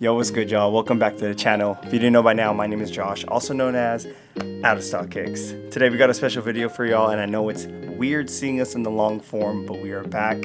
Yo, what's good, y'all? Welcome back to the channel. If you didn't know by now, my name is Josh, also known as OOSKicks. Today we got a special video for y'all, and I know it's weird seeing us in the long form, but we are back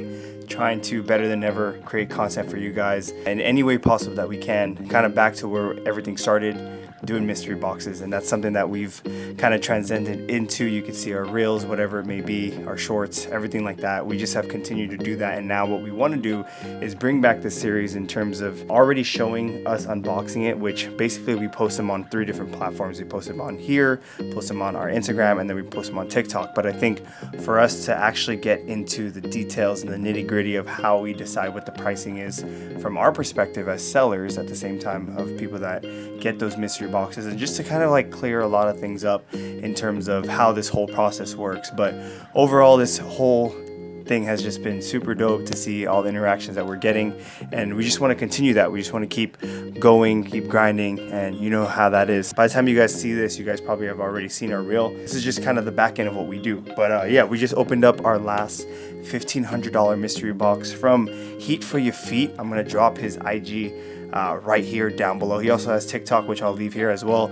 trying to better than ever create content for you guys in any way possible that we can. Kind of back to where everything started, doing mystery boxes, and that's something that we've kind of transcended into. You can see our reels, whatever it may be, our shorts, everything like that. We just have continued to do that, and now what we want to do is bring back this series in terms of already showing us unboxing it, which basically we post them on 3 different platforms. We post them on here, post them on our Instagram, and then we post them on TikTok. But I think for us to actually get into the details and the nitty-gritty of how we decide what the pricing is from our perspective as sellers, at the same time of people that get those mystery boxes, and just to kind of like clear a lot of things up in terms of how this whole process works. But overall, this whole thing has just been super dope to see all the interactions that we're getting, and we just want to continue that. We just want to keep going, keep grinding, and you know how that is. By the time you guys see this, you guys probably have already seen our reel. This is just kind of the back end of what we do. But yeah, we just opened up our last $1,500 mystery box from Heat.For.Ya.Feet. I'm gonna drop his IG right here down below. He also has TikTok, which I'll leave here as well.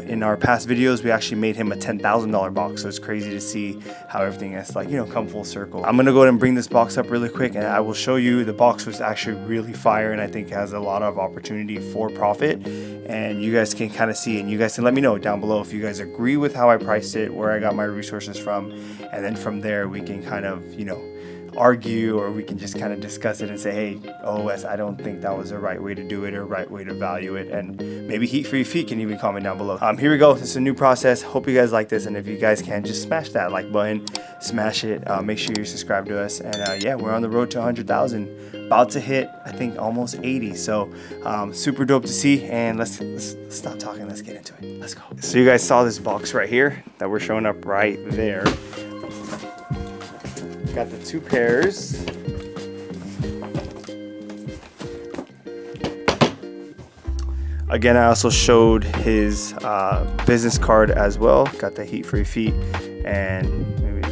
In our past videos, we actually made him a $10,000 box, so it's crazy to see how everything has, like, you know, come full circle. I'm gonna go ahead and bring this box up really quick, and I will show you the box was actually really fire, and I think has a lot of opportunity for profit, and you guys can kind of see, and you guys can let me know down below if you guys agree with how I priced it, where I got my resources from, and then from there we can kind of, you know, argue, or we can just kind of discuss it and say, hey, OOS, I don't think that was the right way to do it or right way to value it. And maybe Heat.For.Ya.Feet can even comment down below. Here we go. This is a new process. Hope you guys like this, and if you guys can, just smash that like button, smash it. Make sure you're subscribed to us, and yeah, we're on the road to 100,000, about to hit, I think, almost 80. So super dope to see, and let's stop talking, let's get into it. Let's go. So you guys saw this box right here that we're showing up right there. Got the 2 pairs. Again, I also showed his business card as well. Got the Heat.For.Ya.Feet, and maybe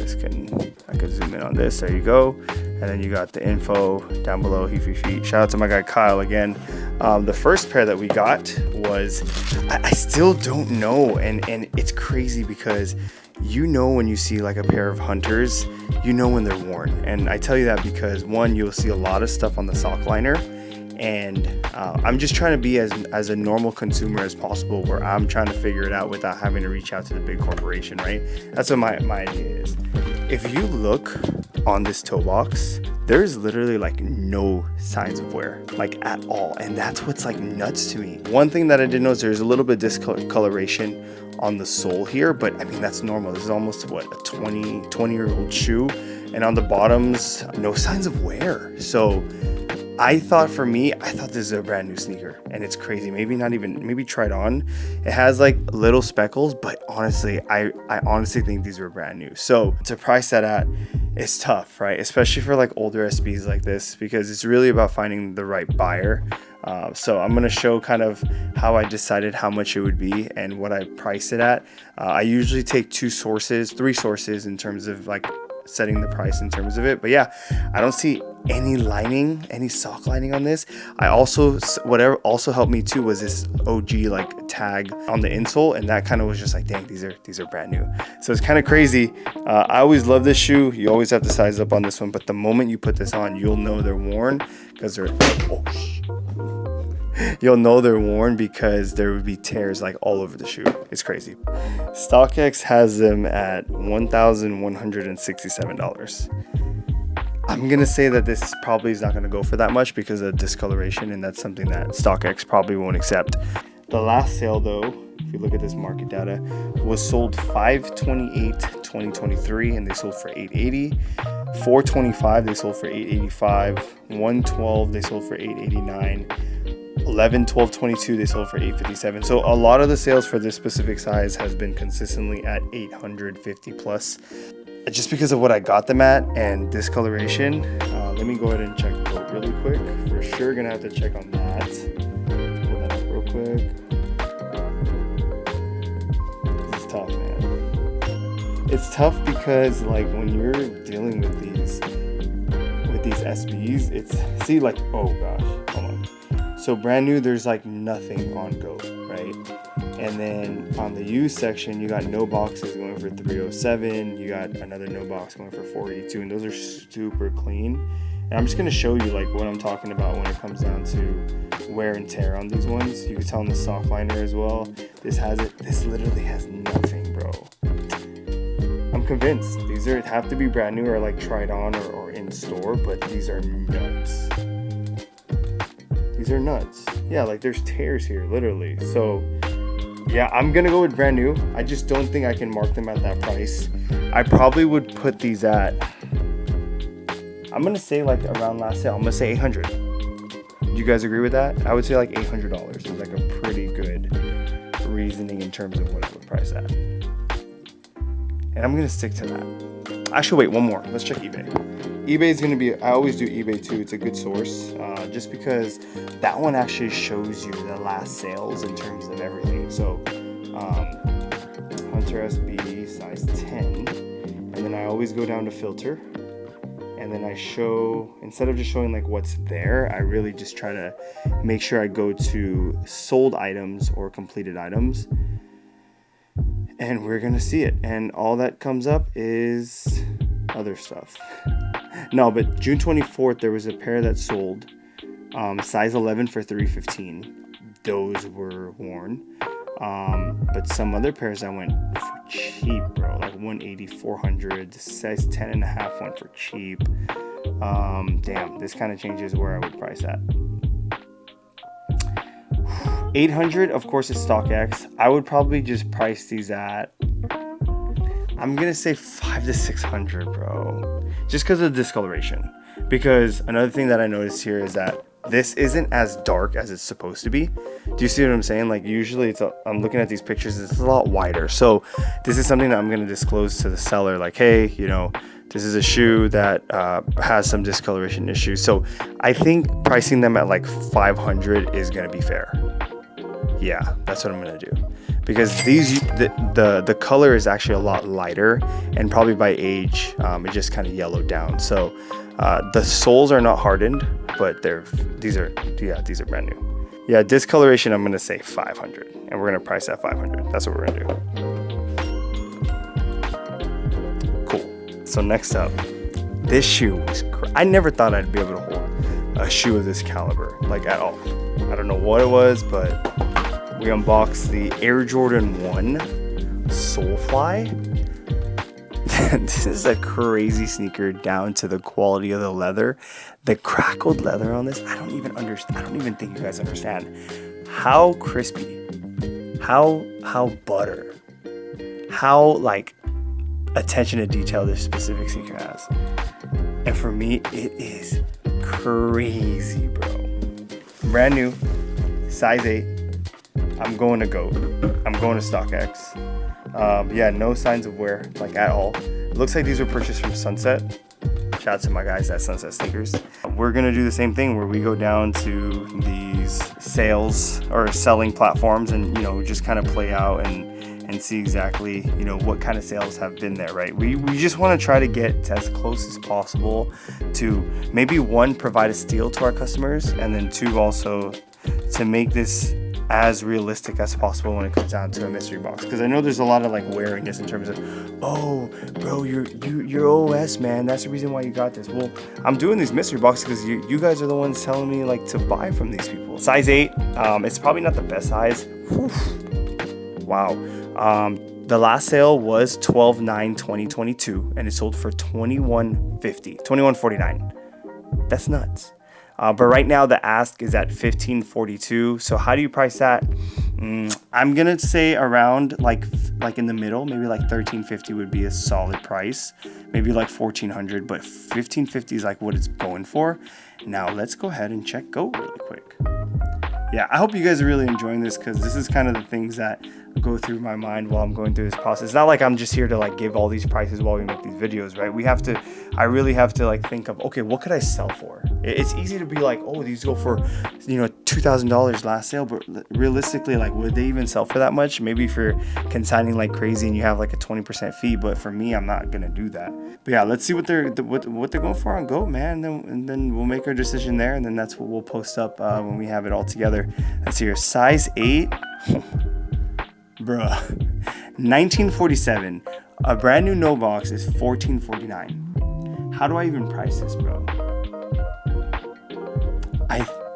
I could zoom in on this. There you go. And then you got the info down below, Heat.For.Ya.Feet. Shout out to my guy Kyle again. The first pair that we got was, I still don't know, and it's crazy because you know when you see like a pair of Hunters, you know when they're worn. And I tell you that because, one, you'll see a lot of stuff on the sock liner, and I'm just trying to be as a normal consumer as possible, where I'm trying to figure it out without having to reach out to the big corporation, right? That's what my idea is. If you look on this toe box, there's literally like no signs of wear, like at all, and that's what's like nuts to me. One thing that I did notice, there's a little bit of discoloration on the sole here, but I mean, that's normal. This is almost what, a 20-year-old shoe, and on the bottoms, no signs of wear. So I thought this is a brand new sneaker, and it's crazy. Maybe try it on. It has like little speckles, but honestly, I honestly think these were brand new. So to price that at, it's tough, right? Especially for like older SBs like this, because it's really about finding the right buyer. So I'm gonna show kind of how I decided how much it would be and what I priced it at. I usually take 3 sources in terms of like setting the price in terms of it. But yeah, I don't see any sock lining on this. Whatever also helped me too was this OG like tag on the insole, and that kind of was just like, dang, these are brand new. So it's kind of crazy. I always love this shoe. You always have to size up on this one, but the moment you put this on, you'll know they're worn, because you'll know they're worn because there would be tears like all over the shoe. It's crazy. StockX has them at $1,167. I'm gonna say that this probably is not gonna go for that much because of discoloration, and that's something that StockX probably won't accept. The last sale though, if you look at this market data, was sold 5/28/2023, and they sold for $880. 4/25 they sold for $885. 1/12 they sold for $889. 11/12/22 they sold for $857. So a lot of the sales for this specific size has been consistently at $850 plus, just because of what I got them at and discoloration. Let me go ahead and check the quote really quick. For sure gonna have to check on that. Pull that up real quick. This is tough, man. It's tough because like when you're dealing with these SBs, it's, see, like, oh gosh, hold on. So brand new, there's like nothing on GOAT, right? And then on the used section, you got no boxes going for $307. You got another no box going for $482, and those are super clean. And I'm just gonna show you like what I'm talking about when it comes down to wear and tear on these ones. You can tell in the sock liner as well. This literally has nothing, bro. I'm convinced these have to be brand new or like tried on or in store, but these are nuts. These are nuts. Yeah, like there's tears here, literally. So yeah, I'm gonna go with brand new. I just don't think I can mark them at that price. I probably would put these at, I'm gonna say like around last sale, I'm gonna say 800. Do you guys agree with that? I would say like $800 is like a pretty good reasoning in terms of what I would price at. And I'm gonna stick to that. Actually, wait, one more. Let's check eBay. eBay is gonna be, I always do eBay too. It's a good source, just because that one actually shows you the last sales in terms of everything. So, Hunter SB size 10, and then I always go down to filter, and then I show, instead of just showing like what's there, I really just try to make sure I go to sold items or completed items, and we're gonna see it. And all that comes up is other stuff. No, but June 24th, there was a pair that sold, size 11 for $315. Those were worn. But some other pairs I went for cheap, bro, like $180, $400. The size 10.5 went for cheap. Damn, this kind of changes where I would price at. 800, of course, is StockX. I would probably just price these at, I'm gonna say 500 to 600, bro, just because of the discoloration. Because another thing that I noticed here is that this isn't as dark as it's supposed to be. Do you see what I'm saying? Like usually I'm looking at these pictures, it's a lot wider. So this is something that I'm gonna disclose to the seller, like, hey, you know, this is a shoe that has some discoloration issues. So I think pricing them at like 500 is gonna be fair. Yeah, that's what I'm gonna do, because these the color is actually a lot lighter, and probably by age it just kind of yellowed down. So the soles are not hardened, but these are brand new. Yeah, discoloration, I'm gonna say 500, and we're gonna price at 500. That's what we're gonna do. Cool. So next up, this shoe was I never thought I'd be able to hold a shoe of this caliber, like at all. I don't know what it was, but we unboxed the Air Jordan 1 SoleFly. This is a crazy sneaker down to the quality of the leather. The crackled leather on this, I don't even think you guys understand how crispy, how butter, how like attention to detail this specific sneaker has. And for me, it is crazy, bro. Brand new, size 8. I'm going to GOAT. I'm going to StockX. Yeah, no signs of wear, like at all. It looks like these were purchased from Sunset. Shout out to my guys at Sunset Sneakers. We're gonna do the same thing where we go down to these sales or selling platforms and, you know, just kind of play out and see exactly, you know, what kind of sales have been there, right? We just want to try to get as close as possible to maybe one, provide a steal to our customers, and then two, also to make this as realistic as possible when it comes down to a mystery box. Because I know there's a lot of like wariness in terms of, oh bro, you're OS, man, that's the reason why you got this. Well, I'm doing these mystery boxes because you guys are the ones telling me like to buy from these people. Size 8, it's probably not the best size. Whew. Wow. The last sale was 12/9/2022, and it sold for $21.49. That's nuts. But right now the ask is at $15.42. So how do you price that? I'm gonna say around like in the middle, maybe like $13.50 would be a solid price. Maybe like $1400, but $15.50 is like what it's going for. Now let's go ahead and check GOAT really quick. Yeah, I hope you guys are really enjoying this, because this is kind of the things that go through my mind while I'm going through this process. It's not like I'm just here to like give all these prices while we make these videos, right? I really have to like think of, okay, what could I sell for? It's easy to be like, oh, these go for, you know, $2,000 last sale, but realistically, like, would they even sell for that much? Maybe if you're consigning like crazy and you have like a 20% fee, but for me, I'm not gonna do that. But yeah, let's see what they're going for on GOAT, man, and then we'll make our decision there, and then that's what we'll post up when we have it all together. Let's see here, size 8. Bruh, 1947. A brand new no box is $14.49. How do I even price this, bro?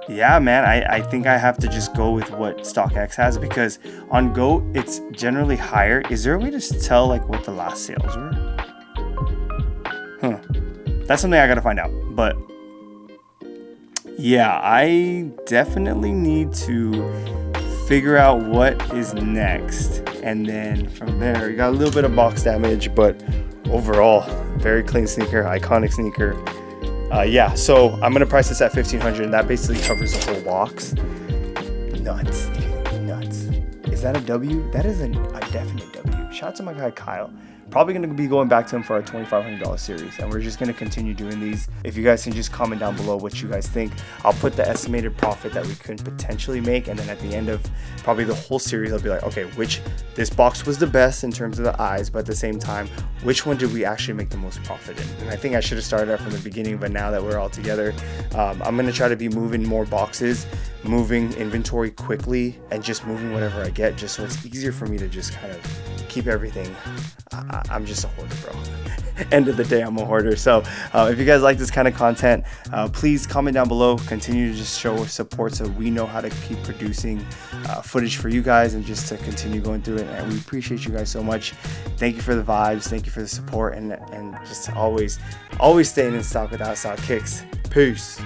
Yeah, man, I think I have to just go with what StockX has, because on GOAT it's generally higher. Is there a way to tell like what the last sales were? That's something I gotta find out. But yeah, I definitely need to figure out what is next, and then from there, you got a little bit of box damage, but overall, very clean sneaker, iconic sneaker. Yeah, so I'm gonna price this at $1,500, and that basically covers the whole box. Nuts. Is that a W? That is a definite W. Shout out to my guy Kyle. Probably going to be going back to him for our $2,500 series, and we're just going to continue doing these. If you guys can just comment down below what you guys think, I'll put the estimated profit that we could potentially make, and then at the end of probably the whole series, I'll be like, okay, this box was the best in terms of the eyes, but at the same time, which one did we actually make the most profit in? And I think I should have started out from the beginning, but now that we're all together, I'm going to try to be moving more boxes, moving inventory quickly, and just moving whatever I get, just so it's easier for me to just kind of keep everything. I'm just a hoarder, bro. End of the day, I'm a hoarder. So if you guys like this kind of content, please comment down below. Continue to just show support so we know how to keep producing footage for you guys, and just to continue going through it. And we appreciate you guys so much. Thank you for the vibes. Thank you for the support, and just always staying in stock with OOSKicks. Peace.